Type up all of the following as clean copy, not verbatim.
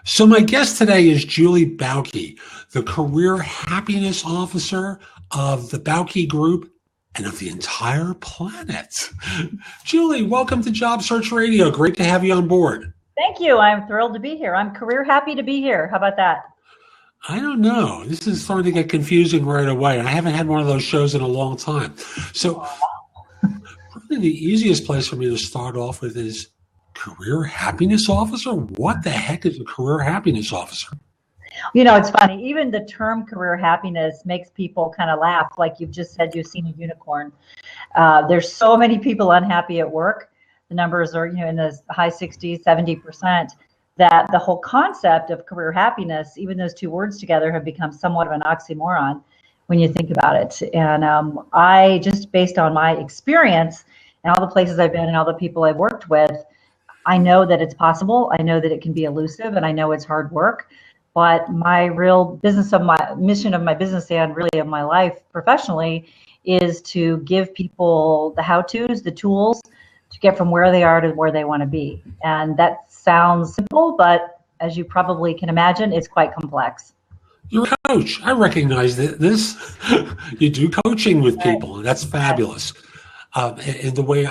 So my guest today is Julie Bauke, the Career Happiness Officer of the Bauke Group and of the entire planet. Julie, welcome to Job Search Radio. Great to have you on board. Thank you. I'm thrilled to be here. I'm career happy to be here. How about that? I don't know. This is starting to get confusing right away. I haven't had one of those shows in a long time. So probably the easiest place for me to start off with is Career Happiness Officer? What the heck is a Career Happiness Officer? You know, it's funny. Even the term career happiness makes people kind of laugh, like you've just said you've seen a unicorn. There's so many people unhappy at work. The numbers are, in the high 60s, 70%, that the whole concept of career happiness, even those two words together, have become somewhat of an oxymoron when you think about it. And I just, based on my experience and all the places I've been and all the people I've worked with, I know that it's possible. I know that it can be elusive, and I know it's hard work. But my real mission of my business and really of my life professionally is to give people the how-tos, the tools to get from where they are to where they want to be. And that sounds simple, but as you probably can imagine, it's quite complex. You're a coach. I recognize this. You do coaching with people, and that's fabulous. And the way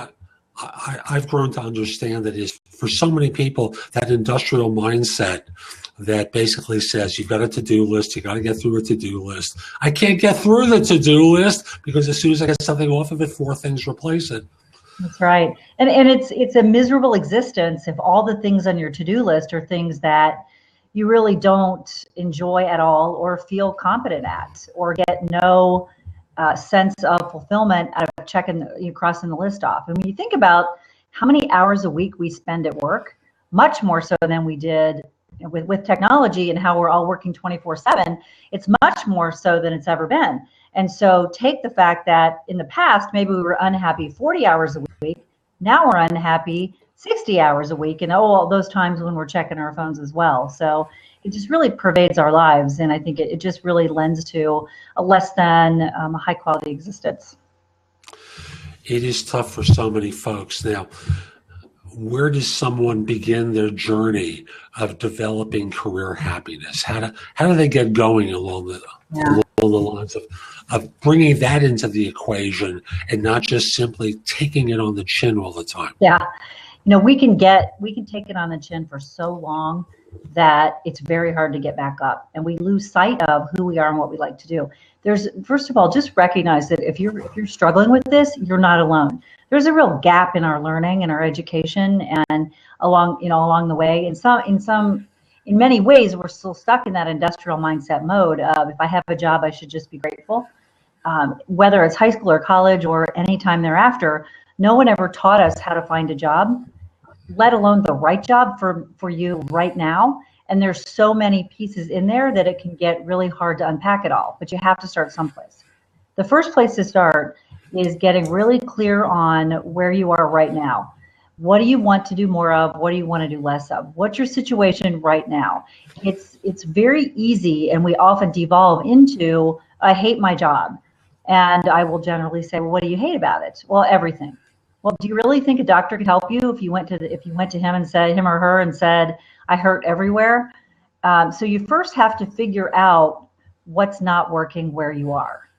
I've grown to understand it is, for so many people, that industrial mindset that basically says you've got a to-do list, you got to get through a to-do list. I can't get through the to-do list because as soon as I get something off of it, 4 things replace it. That's right. And it's a miserable existence if all the things on your to-do list are things that you really don't enjoy at all or feel competent at or get no sense of fulfillment out of crossing the list off. And when you think about how many hours a week we spend at work, much more so than we did with technology and how we're all working 24/7, it's much more so than it's ever been. And so take the fact that in the past, maybe we were unhappy 40 hours a week. Now we're unhappy 60 hours a week. And all those times when we're checking our phones as well. So it just really pervades our lives. And I think it just really lends to a less than a high quality existence. It is tough for so many folks. Now, where does someone begin their journey of developing career happiness? How do they get going along the lines of bringing that into the equation and not just simply taking it on the chin all the time? Yeah, we can take it on the chin for so long that it's very hard to get back up, and we lose sight of who we are and what we like to do. First of all, just recognize that if you're struggling with this, you're not alone. There's a real gap in our learning and our education, and along the way. In many ways, we're still stuck in that industrial mindset mode of, if I have a job, I should just be grateful. Whether it's high school or college or any time thereafter, no one ever taught us how to find a job, let alone the right job for you right now. And there's so many pieces in there that it can get really hard to unpack it all, but you have to start someplace. The first place to start is getting really clear on where you are right now. What do you want to do more of? What do you want to do less of? What's your situation right now? It's very easy, and we often devolve into, I hate my job. And I will generally say, well, what do you hate about it? Well, everything. Well, do you really think a doctor could help you if you went to him or her and said, I hurt everywhere? So you first have to figure out what's not working where you are.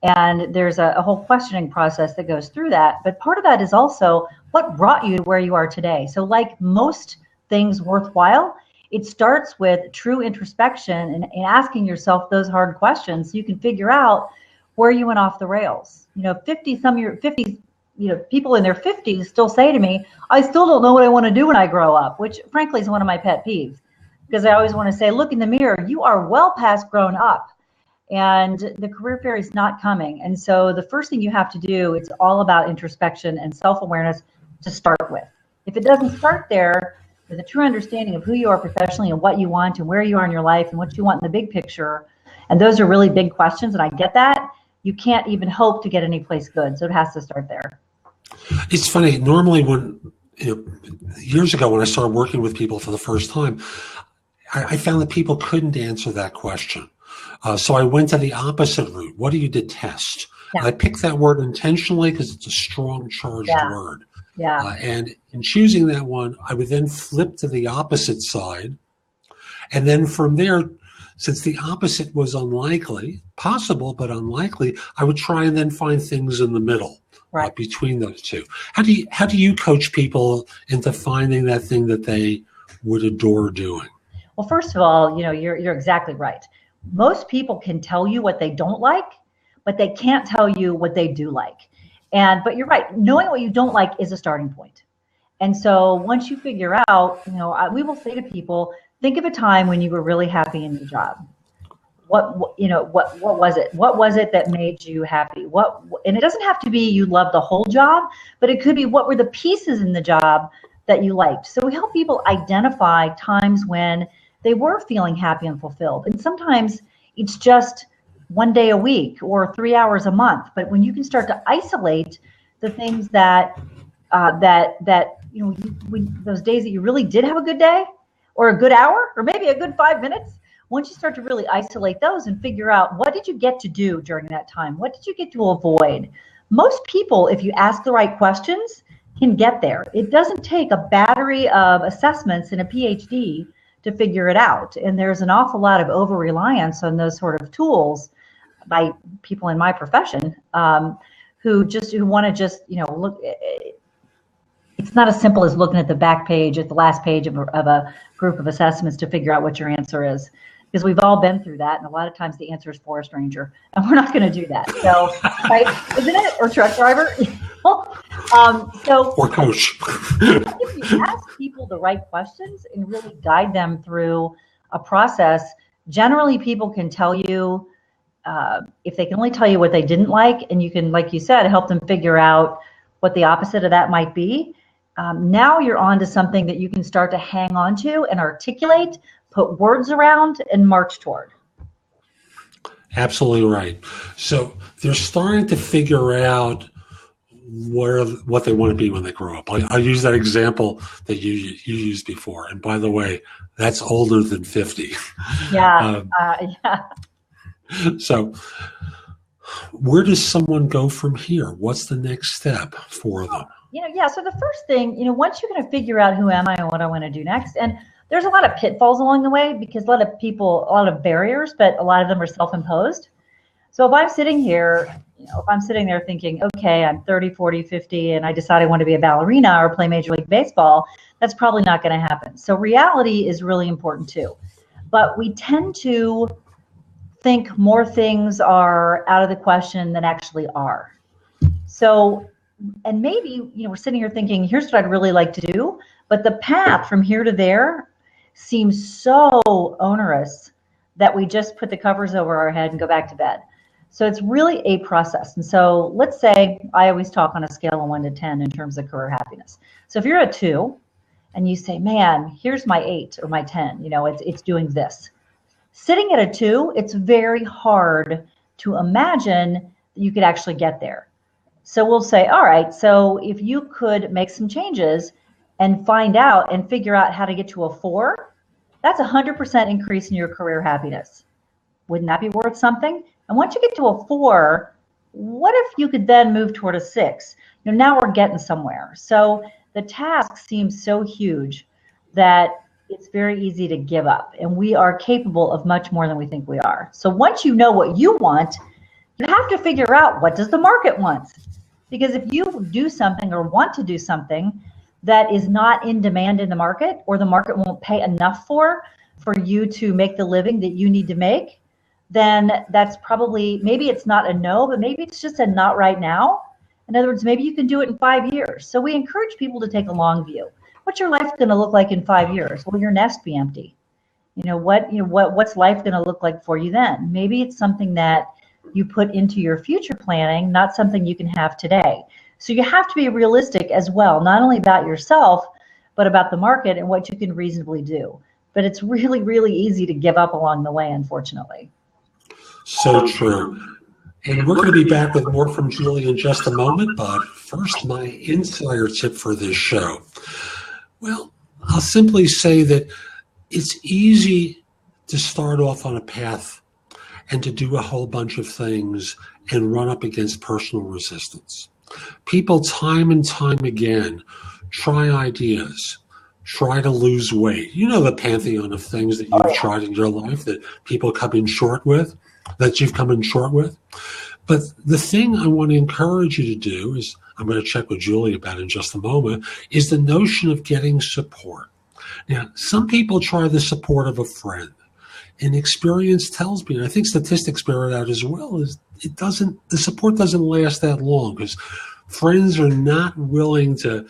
And there's a whole questioning process that goes through that. But part of that is also what brought you to where you are today. So like most things worthwhile, it starts with true introspection and asking yourself those hard questions so you can figure out where you went off the rails. 50 people in their 50s still say to me, I still don't know what I want to do when I grow up, which frankly is one of my pet peeves, because I always want to say, look in the mirror, you are well past grown up. And the career fair is not coming. And so the first thing you have to do, it's all about introspection and self-awareness to start with. If it doesn't start there with a true understanding of who you are professionally and what you want and where you are in your life and what you want in the big picture, and those are really big questions, and I get that, you can't even hope to get any place good. So it has to start there. It's funny. Normally when, years ago when I started working with people for the first time, I found that people couldn't answer that question. So I went to the opposite route. What do you detest? Yeah. I picked that word intentionally because it's a strong, charged word. Yeah. And in choosing that one, I would then flip to the opposite side And then from there, since the opposite was unlikely, possible but unlikely, I would try and then find things in the middle, Right. between those two. How do you coach people into finding that thing that they would adore doing? Well, first of all, you're exactly right. Most people can tell you what they don't like, but they can't tell you what they do like. But you're right. Knowing what you don't like is a starting point. And so once you figure out, we will say to people, think of a time when you were really happy in your job. What was it? What was it that made you happy? And it doesn't have to be you love the whole job, but it could be what were the pieces in the job that you liked. So we help people identify times when they were feeling happy and fulfilled. And sometimes it's just one day a week or 3 hours a month. But when you can start to isolate the things that those days that you really did have a good day or a good hour or maybe a good 5 minutes, once you start to really isolate those and figure out what did you get to do during that time? What did you get to avoid? Most people, if you ask the right questions, can get there. It doesn't take a battery of assessments and a PhD to figure it out. And there's an awful lot of over-reliance on those sort of tools by people in my profession who want to just look. It's not as simple as looking at the back page, at the last page of a group of assessments to figure out what your answer is. Because we've all been through that, and a lot of times the answer is forest ranger, and we're not going to do that. So, right, isn't it? Or truck driver? Or coach. If you ask people the right questions and really guide them through a process, generally people can tell you, if they can only tell you what they didn't like, and you can, like you said, help them figure out what the opposite of that might be. Now you're on to something that you can start to hang on to and articulate, put words around, and march toward. Absolutely right. So they're starting to figure out what they want to be when they grow up. I use that example that you used before. And by the way, that's older than 50. Yeah. So where does someone go from here? What's the next step for them? So the first thing, once you're going to figure out who am I and what I want to do next, and there's a lot of pitfalls along the way because a lot of barriers, but a lot of them are self-imposed. So if I'm sitting here, thinking, okay, I'm 30, 40, 50, and I decide I want to be a ballerina or play Major League Baseball, that's probably not going to happen. So reality is really important too. But we tend to think more things are out of the question than actually are. So, and maybe, we're sitting here thinking, here's what I'd really like to do, but the path from here to there seems so onerous that we just put the covers over our head and go back to bed. So it's really a process. And so let's say I always talk on a scale of 1 to 10 in terms of career happiness. So if you're a 2 and you say, man, here's my 8 or my 10, it's doing this. Sitting at a 2, it's very hard to imagine that you could actually get there. So we'll say, all right, so if you could make some changes and find out and figure out how to get to a 4, that's 100% increase in your career happiness. Wouldn't that be worth something? And once you get to a 4, what if you could then move toward a 6? Now we're getting somewhere. So the task seems so huge that it's very easy to give up. And we are capable of much more than we think we are. So once you know what you want, you have to figure out, what does the market want? Because if you do something or want to do something that is not in demand in the market, or the market won't pay enough for you to make the living that you need to make, then that's probably, maybe it's not a no, but maybe it's just a not right now. In other words, maybe you can do it in 5 years. So we encourage people to take a long view. What's your life going to look like in 5 years? Will your nest be empty? What's life going to look like for you then? Maybe it's something that you put into your future planning, not something you can have today. So you have to be realistic as well, not only about yourself, but about the market and what you can reasonably do. But it's really, really easy to give up along the way, unfortunately. So true. And we're going to be back with more from Julie in just a moment, but first, my insider tip for this show. Well, I'll simply say that it's easy to start off on a path and to do a whole bunch of things and run up against personal resistance. People time and time again try ideas, try to lose weight. You know the pantheon of things that you've tried in your life that people come in short with, that you've come in short with. But the thing I want to encourage you to do is, I'm going to check with Julie about it in just a moment, is the notion of getting support. Now, some people try the support of a friend. And experience tells me, and I think statistics bear it out as well, is the support doesn't last that long because friends are not willing to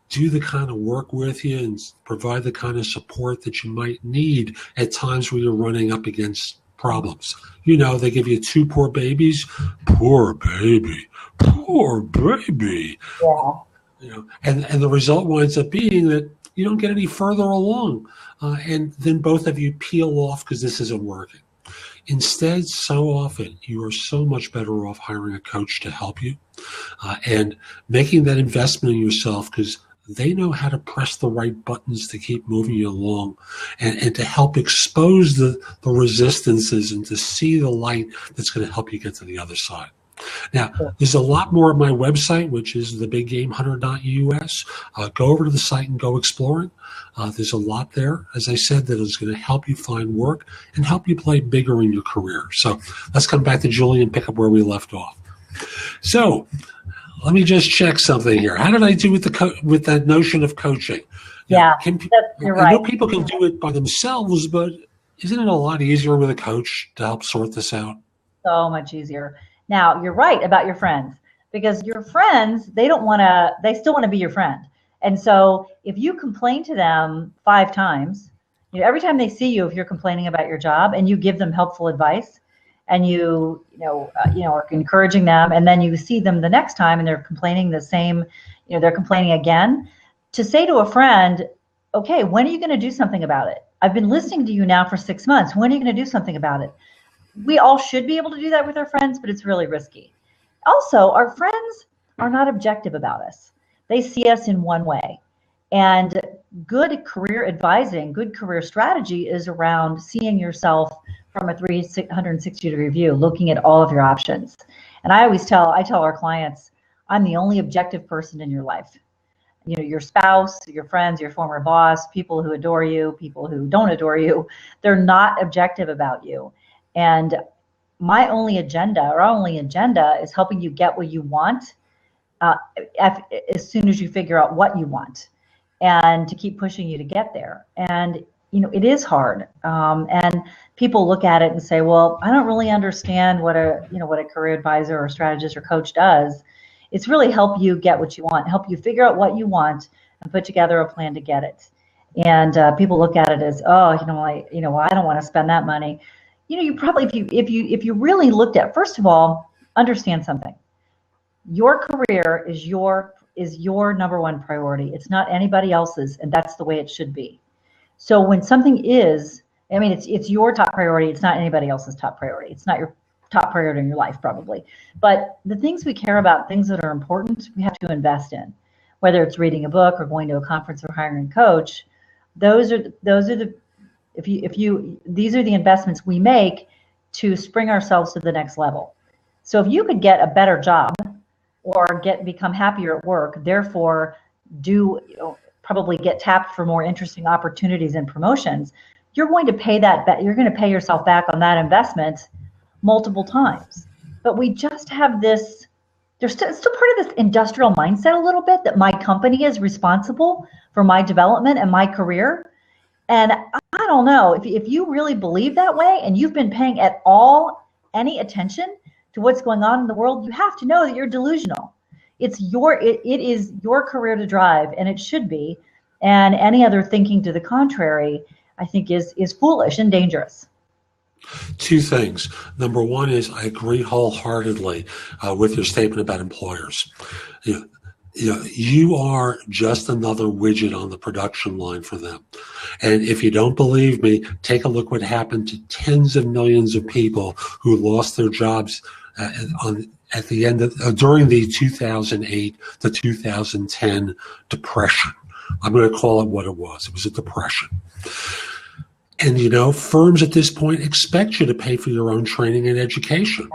do the kind of work with you and provide the kind of support that you might need at times when you're running up against problems. You know, they give you 2 poor babies. Poor baby. Poor baby. Yeah. You know, and the result winds up being that you don't get any further along. And then both of you peel off because this isn't working. Instead, so often, you are so much better off hiring a coach to help you and making that investment in yourself because they know how to press the right buttons to keep moving you along and to help expose the resistances and to see the light that's going to help you get to the other side. Now, there's a lot more on my website, which is thebiggamehunter.us. Go over to the site and go exploring. There's a lot there, as I said, that is going to help you find work and help you play bigger in your career. So let's come back to Julie and pick up where we left off. So let me just check something here. How did I do with with that notion of coaching? Yeah, you're right. I know people can do it by themselves, but isn't it a lot easier with a coach to help sort this out? So much easier. Now, you're right about your friends because your friends, they still want to be your friend. And so if you complain to them 5 times, every time they see you, if you're complaining about your job and you give them helpful advice and you are encouraging them, and then you see them the next time and they're complaining the same, they're complaining again, to say to a friend, okay, when are you going to do something about it? I've been listening to you now for 6 months. When are you going to do something about it? We all should be able to do that with our friends, but it's really risky. Also, our friends are not objective about us. They see us in one way. And good career advising, good career strategy is around seeing yourself from a 360-degree view, looking at all of your options. And I tell our clients, I'm the only objective person in your life. Your spouse, your friends, your former boss, people who adore you, people who don't adore you, they're not objective about you. And my only agenda is helping you get what you want as soon as you figure out what you want, and to keep pushing you to get there. And it is hard. And people look at it and say, well, I don't really understand what a career advisor or strategist or coach does. It's really help you get what you want, help you figure out what you want and put together a plan to get it. And people look at it as, I don't want to spend that money. You probably, if you really looked at, first of all, understand something. Your career is your number one priority. It's not anybody else's, and that's the way it should be. So when something is, it's your top priority. It's not anybody else's top priority. It's not your top priority in your life, probably. But the things we care about, things that are important, we have to invest in. Whether it's reading a book or going to a conference or hiring a coach, these are the investments we make to spring ourselves to the next level. So if you could get a better job or become happier at work, therefore probably get tapped for more interesting opportunities and promotions, you're going to pay you're going to pay yourself back on that investment multiple times. But we just have this, there's still part of this industrial mindset a little bit that my company is responsible for my development and my career. And I don't know, if you really believe that way and you've been paying any attention to what's going on in the world, you have to know that you're delusional. It is your career to drive, and it should be. And any other thinking to the contrary, I think is foolish and dangerous. 2 things. Number one is I agree wholeheartedly with your statement about employers. You are just another widget on the production line for them. And if you don't believe me, take a look what happened to tens of millions of people who lost their jobs at the end of during the 2008 to 2010 depression. I'm going to call it what it was. It was a depression. And, firms at this point expect you to pay for your own training and education.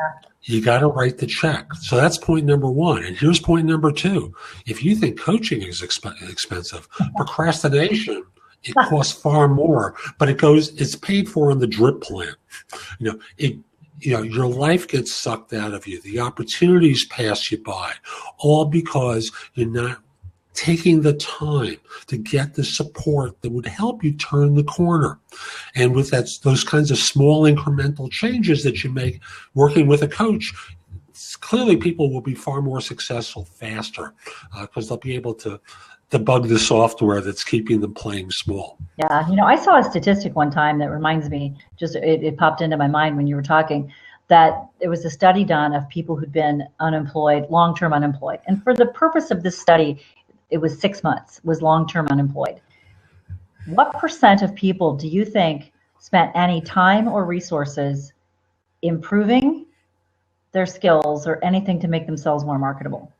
You got to write the check. So that's point number one. And here's point number two. If you think coaching is expensive, procrastination, it costs far more, but it's paid for in the drip plan. Your life gets sucked out of you. The opportunities pass you by, all because you're not taking the time to get the support that would help you turn the corner. And with those kinds of small incremental changes that you make working with a coach, clearly people will be far more successful faster because they'll be able to debug the software that's keeping them playing small. Yeah, I saw a statistic one time that reminds me, it popped into my mind when you were talking, that it was a study done of people who'd been unemployed, long-term unemployed. And for the purpose of this study, it was 6 months, was long-term unemployed. What % of people do you think spent any time or resources improving their skills or anything to make themselves more marketable?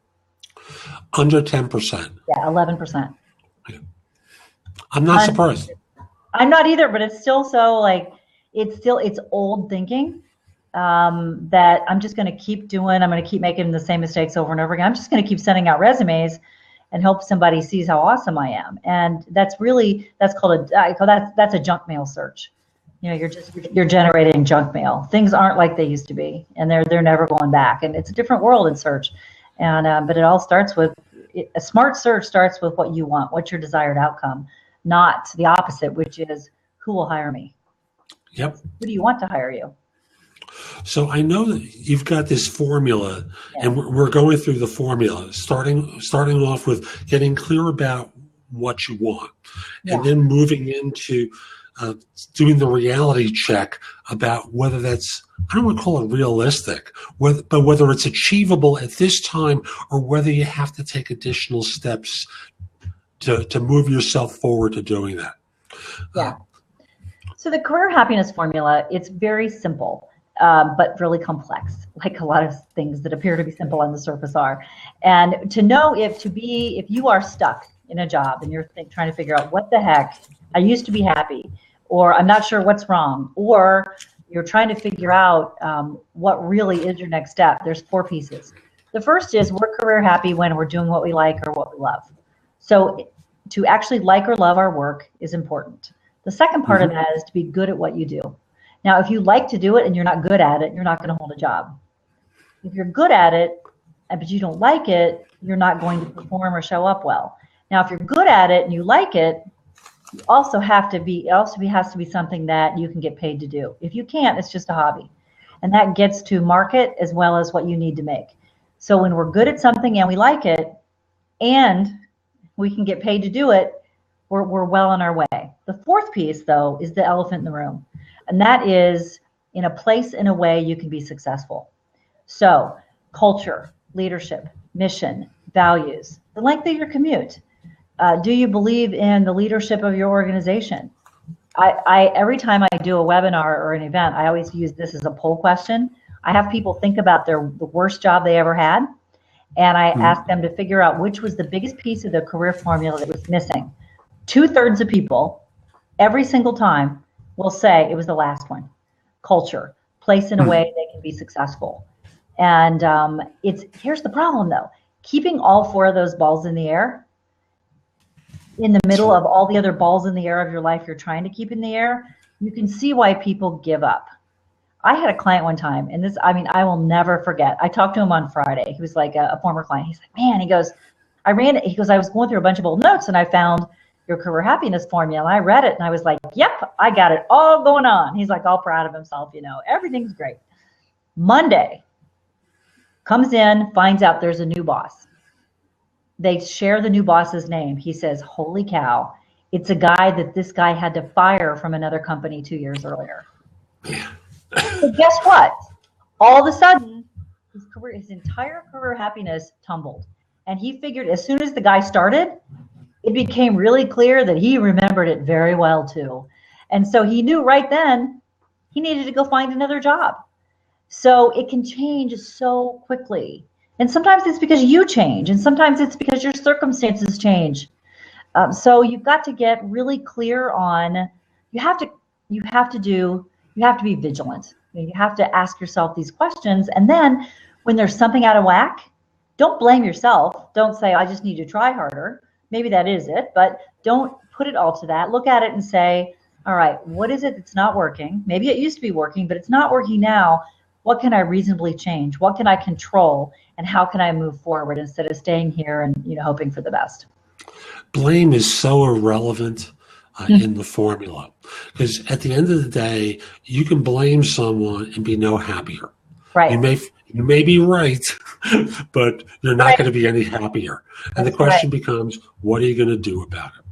Under 10%. Yeah, 11%. Yeah. I'm not surprised. I'm not either, but it's still so it's old thinking that I'm just going to keep doing. I'm going to keep making the same mistakes over and over again. I'm just going to keep sending out resumes and hope somebody sees how awesome I am. And that's called that's a junk mail search. You're generating junk mail. Things aren't like they used to be, and they're never going back. And it's a different world in search. And but it all starts with a smart search starts with what you want, what's your desired outcome, not the opposite, which is who will hire me. Yep. Who do you want to hire you? So I know that you've got this formula, and we're going through the formula, starting off with getting clear about what you want, and then moving into doing the reality check about whether that's, I don't want to call it realistic, but whether it's achievable at this time or whether you have to take additional steps to move yourself forward to doing that. Yeah. So the career happiness formula, it's very simple. But really complex, like a lot of things that appear to be simple on the surface are. And to know if you are stuck in a job and you're trying to figure out what the heck, I used to be happy, or I'm not sure what's wrong, or you're trying to figure out what really is your next step, there's 4 pieces. The first is we're career happy when we're doing what we like or what we love. So to actually like or love our work is important. The second part of that is to be good at what you do. Now, if you like to do it and you're not good at it, you're not going to hold a job. If you're good at it, but you don't like it, you're not going to perform or show up well. Now, if you're good at it and you like it, it also has to be something that you can get paid to do. If you can't, it's just a hobby. And that gets to market as well as what you need to make. So when we're good at something and we like it, and we can get paid to do it, we're well on our way. The fourth piece, though, is the elephant in the room. And that is in a place, in a way you can be successful. So culture, leadership, mission, values, the length of your commute. Do you believe in the leadership of your organization? I every time I do a webinar or an event, I always use this as a poll question. I have people think about the worst job they ever had, and I ask them to figure out which was the biggest piece of the career formula that was missing. 2/3 of people, every single time, will say it was the last one. Culture, place in a way they can be successful. And here's the problem though. Keeping all 4 of those balls in the air, in the middle of all the other balls in the air of your life you're trying to keep in the air, you can see why people give up. I had a client one time, and I will never forget. I talked to him on Friday. He was like a former client. He's like, man, he goes, I was going through a bunch of old notes and I found your career happiness formula. And I read it and I was like, yep, I got it all going on. He's like all proud of himself, everything's great. Monday, comes in, finds out there's a new boss. They share the new boss's name. He says, holy cow, it's a guy that this guy had to fire from another company 2 years earlier. So guess what? All of a sudden, his entire career happiness tumbled. And he figured as soon as the guy started, it became really clear that he remembered it very well too. And so he knew right then he needed to go find another job. So it can change so quickly. And sometimes it's because you change, and sometimes it's because your circumstances change. So you've got to get really clear on, you have to you have to be vigilant. You have to ask yourself these questions. And then when there's something out of whack, don't blame yourself. Don't say, I just need to try harder. Maybe that is it, but don't put it all to that. Look at it and say, all right, what is it that's not working? Maybe it used to be working, but it's not working now. What can I reasonably change? What can I control? And how can I move forward instead of staying here and hoping for the best? Blame is so irrelevant in the formula, because at the end of the day, you can blame someone and be no happier. Right. You may be right, but you're not going to be any happier. And the question becomes, what are you going to do about it?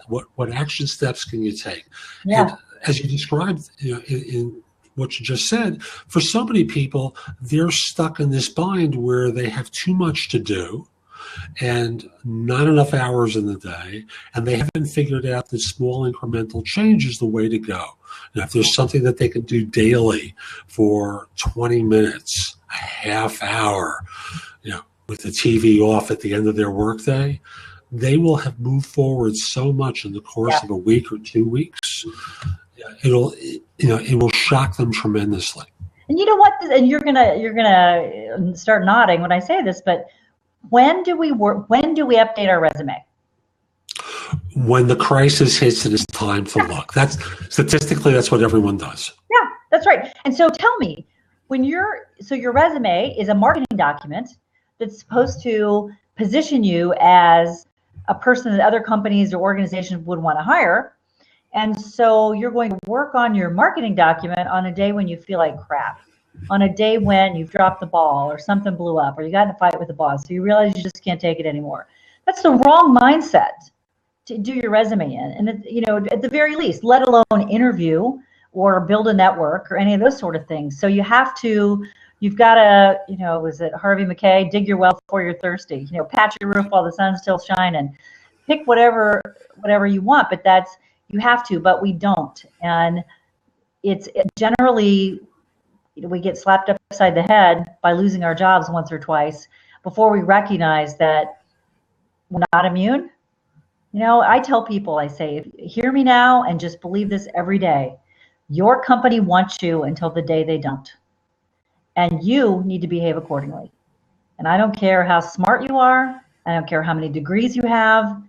What action steps can you take? Yeah. And as you described, in what you just said, for so many people, they're stuck in this bind where they have too much to do and not enough hours in the day, and they haven't figured out that small incremental change is the way to go. Now, if there's something that they can do daily for 20 minutes, a half hour, with the TV off at the end of their workday, they will have moved forward so much in the course of a week or 2 weeks. It will shock them tremendously. And you know what? And you're gonna start nodding when I say this, but when do we update our resume? When the crisis hits, it is time to look. That's what everyone does. Yeah, that's right. And so tell me, your resume is a marketing document that's supposed to position you as a person that other companies or organizations would want to hire. And so you're going to work on your marketing document on a day when you feel like crap, on a day when you've dropped the ball or something blew up or you got in a fight with the boss, so you realize you just can't take it anymore. That's the wrong mindset to do your resume in. And at the very least, let alone interview or build a network or any of those sort of things. So you've got to, was it Harvey McKay, dig your well before you're thirsty, patch your roof while the sun's still shining, pick whatever you want, but you have to, but we don't. And it's generally, we get slapped upside the head by losing our jobs once or twice before we recognize that we're not immune. I tell people, I say, hear me now and just believe this every day. Your company wants you until the day they don't. And you need to behave accordingly. And I don't care how smart you are. I don't care how many degrees you have.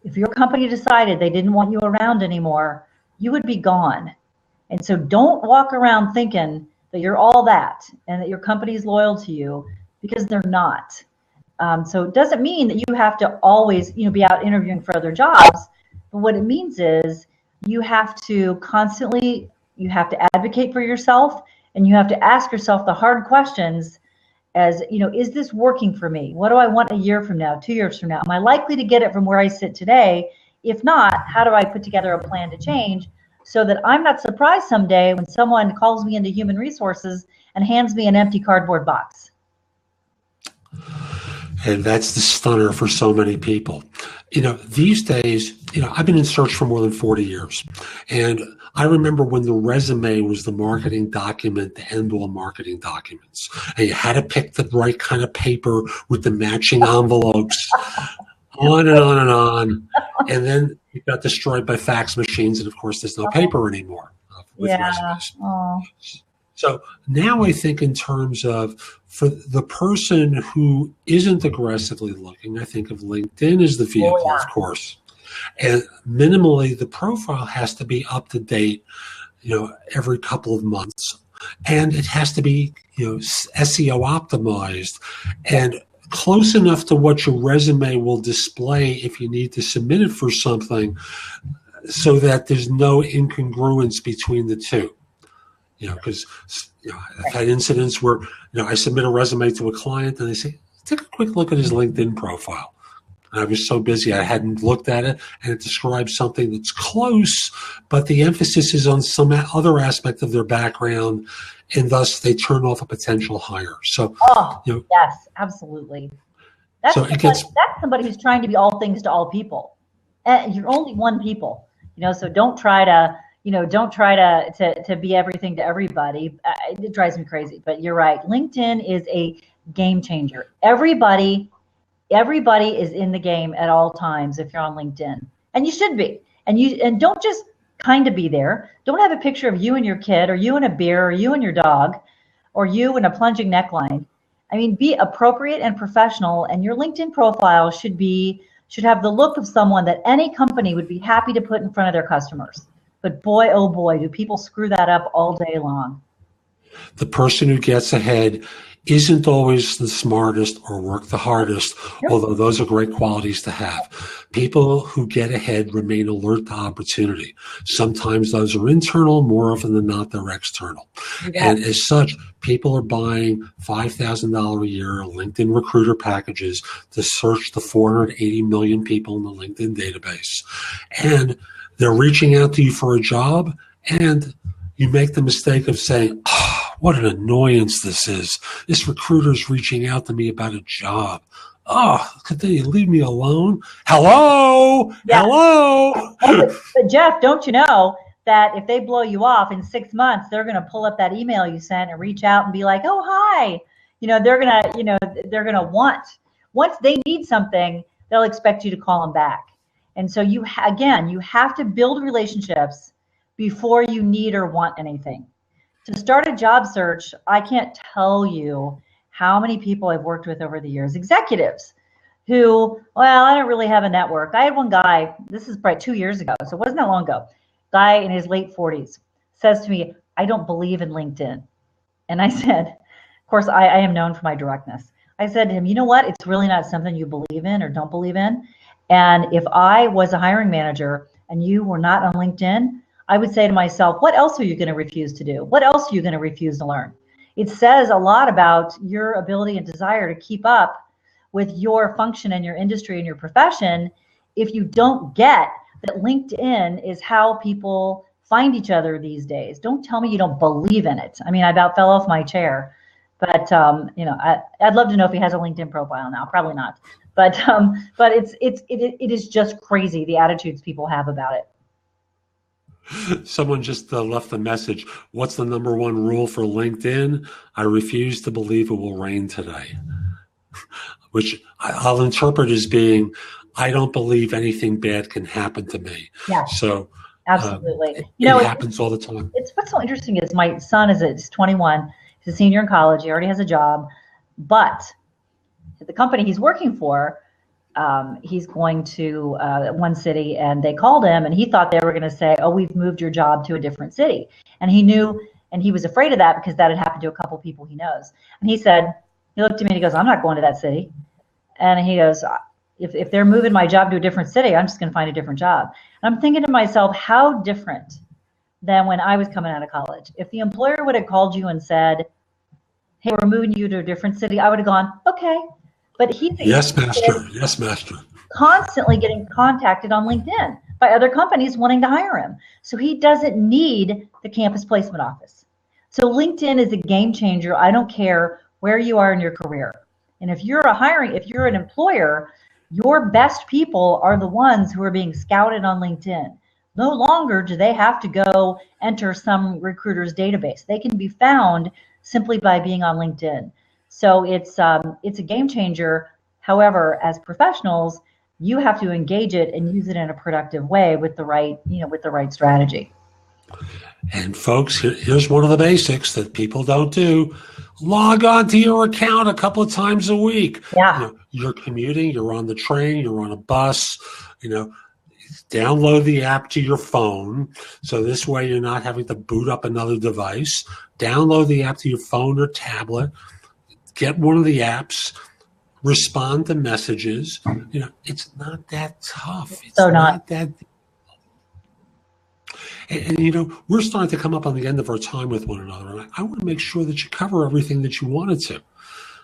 If your company decided they didn't want you around anymore, you would be gone. And so don't walk around thinking that you're all that and that your company is loyal to you, because they're not. So it doesn't mean that you have to always, be out interviewing for other jobs. But what it means is you have to advocate for yourself, and you have to ask yourself the hard questions as, is this working for me? What do I want a year from now, 2 years from now? Am I likely to get it from where I sit today? If not, how do I put together a plan to change so that I'm not surprised someday when someone calls me into human resources and hands me an empty cardboard box? And that's the stunner for so many people. These days, I've been in search for more than 40 years. And I remember when the resume was the marketing document, the end all marketing documents. And you had to pick the right kind of paper with the matching envelopes, on and on and on. And then it got destroyed by fax machines. And of course, there's no paper anymore with resumes. Oh. So now I think in terms of, for the person who isn't aggressively looking, I think of LinkedIn as the vehicle, of course. And minimally, the profile has to be up to date, every couple of months. And it has to be, SEO optimized and close enough to what your resume will display if you need to submit it for something, so that there's no incongruence between the two. Because I've had incidents where, I submit a resume to a client and they say, take a quick look at his LinkedIn profile. And I was so busy, I hadn't looked at it, and it describes something that's close, but the emphasis is on some other aspect of their background, and thus they turn off a potential hire. So, yes, absolutely. That's somebody who's trying to be all things to all people. And you're only one people, so don't try to be everything to everybody. It drives me crazy, but you're right. LinkedIn is a game changer. Everybody is in the game at all times if you're on LinkedIn, and you should be. And don't just kind of be there. Don't have a picture of you and your kid, or you and a beer, or you and your dog, or you in a plunging neckline. I mean, be appropriate and professional, and your LinkedIn profile should have the look of someone that any company would be happy to put in front of their customers. But boy, oh boy, do people screw that up all day long. The person who gets ahead isn't always the smartest or work the hardest, although those are great qualities to have. People who get ahead remain alert to opportunity. Sometimes those are internal, more often than not, they're external. Yeah. And as such, people are buying $5,000 a year LinkedIn recruiter packages to search the 480 million people in the LinkedIn database. And they're reaching out to you for a job, and you make the mistake of saying, oh, what an annoyance this is. This recruiter's reaching out to me about a job. Oh, could they leave me alone? Hello? Yeah. Hello? But Jeff, don't you know that if they blow you off in 6 months, they're going to pull up that email you sent and reach out and be like, oh, hi. They're going to want, once they need something, they'll expect you to call them back. And so you have to build relationships before you need or want anything. To start a job search, I can't tell you how many people I've worked with over the years, executives who, well, I don't really have a network. I had one guy, this is probably 2 years ago, so it wasn't that long ago, guy in his late 40s says to me, I don't believe in LinkedIn. And I said, of course, I am known for my directness. I said to him, you know what? It's really not something you believe in or don't believe in. And if I was a hiring manager and you were not on LinkedIn, I would say to myself, what else are you going to refuse to do? What else are you going to refuse to learn? It says a lot about your ability and desire to keep up with your function and your industry and your profession if you don't get that LinkedIn is how people find each other these days. Don't tell me you don't believe in it. I mean, I about fell off my chair, but I'd love to know if he has a LinkedIn profile now. Probably not, but it is just crazy the attitudes people have about it. Someone just left a message. What's the number one rule for LinkedIn? I refuse to believe it will rain today, which I'll interpret as being, I don't believe anything bad can happen to me. Yeah. So absolutely. It happens all the time. What's so interesting is my son is 21. He's a senior in college. He already has a job, but the company he's working for, he's going to one city, and they called him, and he thought they were going to say, oh, we've moved your job to a different city. And he knew, and he was afraid of that because that had happened to a couple people he knows. And he said, he looked at me and he goes, I'm not going to that city. And he goes, if they're moving my job to a different city, I'm just going to find a different job. And I'm thinking to myself, how different than when I was coming out of college. If the employer would have called you and said, hey, we're moving you to a different city, I would have gone, okay. But yes, master. Yes, master. Constantly getting contacted on LinkedIn by other companies wanting to hire him. So he doesn't need the campus placement office. So LinkedIn is a game changer. I don't care where you are in your career. And if you're an employer, your best people are the ones who are being scouted on LinkedIn. No longer do they have to go enter some recruiter's database. They can be found simply by being on LinkedIn. So it's a game changer. However, as professionals, you have to engage it and use it in a productive way with the right strategy. And folks, here's one of the basics that people don't do. Log on to your account a couple of times a week. Yeah. You're commuting, you're on the train, you're on a bus, download the app to your phone. So this way you're not having to boot up another device. Download the app to your phone or tablet. Get one of the apps, respond to messages. It's not that tough. It's so not that. And we're starting to come up on the end of our time with one another. And I want to make sure that you cover everything that you wanted to.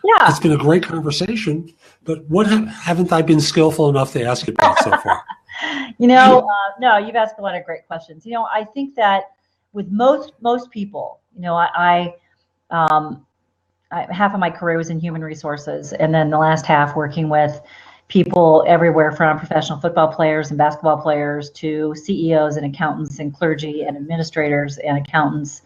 Yeah. It's been a great conversation, but what haven't I been skillful enough to ask you about so far? No, you've asked a lot of great questions. I think that with most people, half of my career was in human resources, and then the last half working with people everywhere from professional football players and basketball players to CEOs and accountants and clergy and administrators and accountants.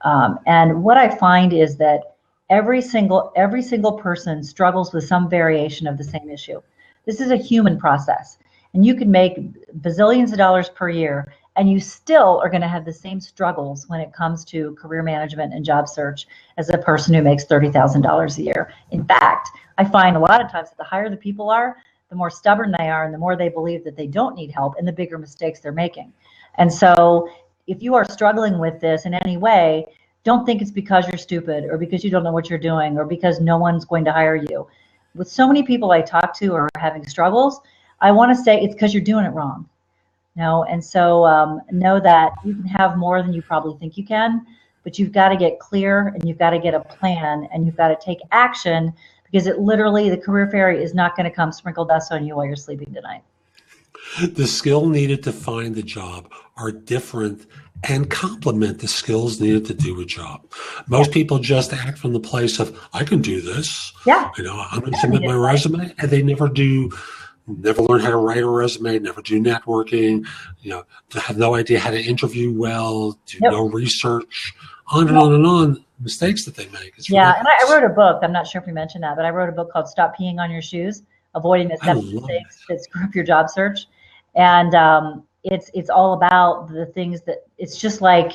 And what I find is that every single person struggles with some variation of the same issue. This is a human process, and you can make bazillions of dollars per year and you still are going to have the same struggles when it comes to career management and job search as a person who makes $30,000 a year. In fact, I find a lot of times that the higher the people are, the more stubborn they are and the more they believe that they don't need help and the bigger mistakes they're making. And so if you are struggling with this in any way, don't think it's because you're stupid or because you don't know what you're doing or because no one's going to hire you. With so many people I talk to are having struggles, I want to say it's because you're doing it wrong. And so know that you can have more than you probably think you can, but you've got to get clear and you've got to get a plan and you've got to take action, because it literally, the career fairy is not going to come sprinkle dust on you while you're sleeping tonight. The skill needed to find the job are different and complement the skills needed to do a job. Most people just act from the place of, I can do this. Yeah. I'm going to submit my resume, and they never learn how to write a resume, never do networking, have no idea how to interview well, do no research, on and on and on, mistakes that they make. It's ridiculous. And I wrote a book. I'm not sure if we mentioned that, but I wrote a book called Stop Peeing on Your Shoes, Avoiding the 7 Mistakes that Screw Up Your Job Search. And it's all about the things that, it's just like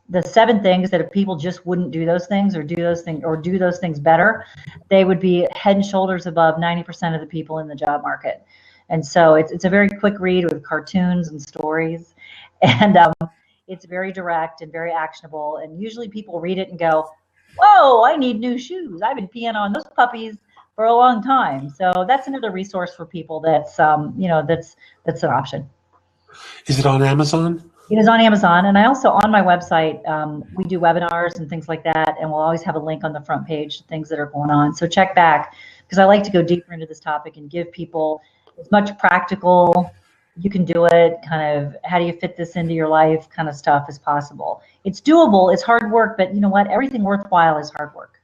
the 7 things that if people just wouldn't do those things or do those things better, they would be head and shoulders above 90% of the people in the job market. And so it's a very quick read with cartoons and stories, and it's very direct and very actionable. And usually people read it and go, whoa, I need new shoes. I've been peeing on those puppies for a long time. So that's another resource for people that's an option. Is it on Amazon? It is on Amazon. And I also, on my website, we do webinars and things like that. And we'll always have a link on the front page to things that are going on. So check back, because I like to go deeper into this topic and give people as much practical, you can do it, kind of how do you fit this into your life kind of stuff as possible. It's doable. It's hard work. But you know what? Everything worthwhile is hard work.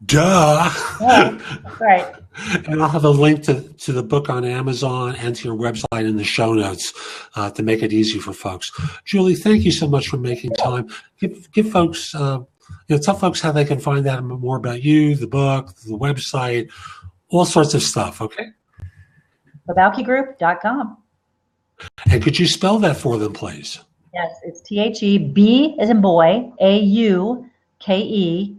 Duh. Yeah, that's right. And I'll have a link to the book on Amazon and to your website in the show notes to make it easy for folks. Julie, thank you so much for making time. Give folks, tell folks how they can find out more about you, the book, the website, all sorts of stuff, okay? LeBowkegroup.com. And could you spell that for them, please? Yes, it's THEB as in boy, AUKE.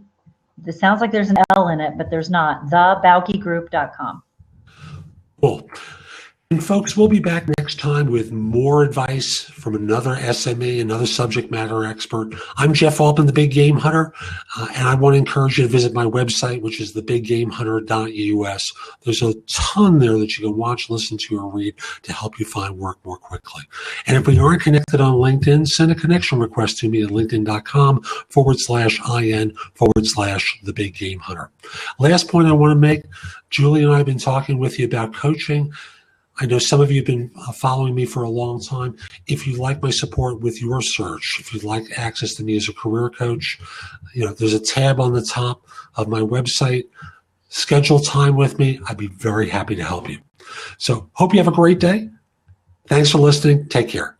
This sounds like there's an L in it, but there's not. TheBowkegroup.com. Cool. And folks, we'll be back next time with more advice from another SME, another subject matter expert. I'm Jeff Altman, the Big Game Hunter, and I want to encourage you to visit my website, which is thebiggamehunter.us. There's a ton there that you can watch, listen to, or read to help you find work more quickly. And if we aren't connected on LinkedIn, send a connection request to me at linkedin.com/IN/the Big Game Hunter. Last point I want to make, Julie and I have been talking with you about coaching. I know some of you have been following me for a long time. If you'd like my support with your search, if you'd like access to me as a career coach, there's a tab on the top of my website. Schedule time with me. I'd be very happy to help you. So hope you have a great day. Thanks for listening. Take care.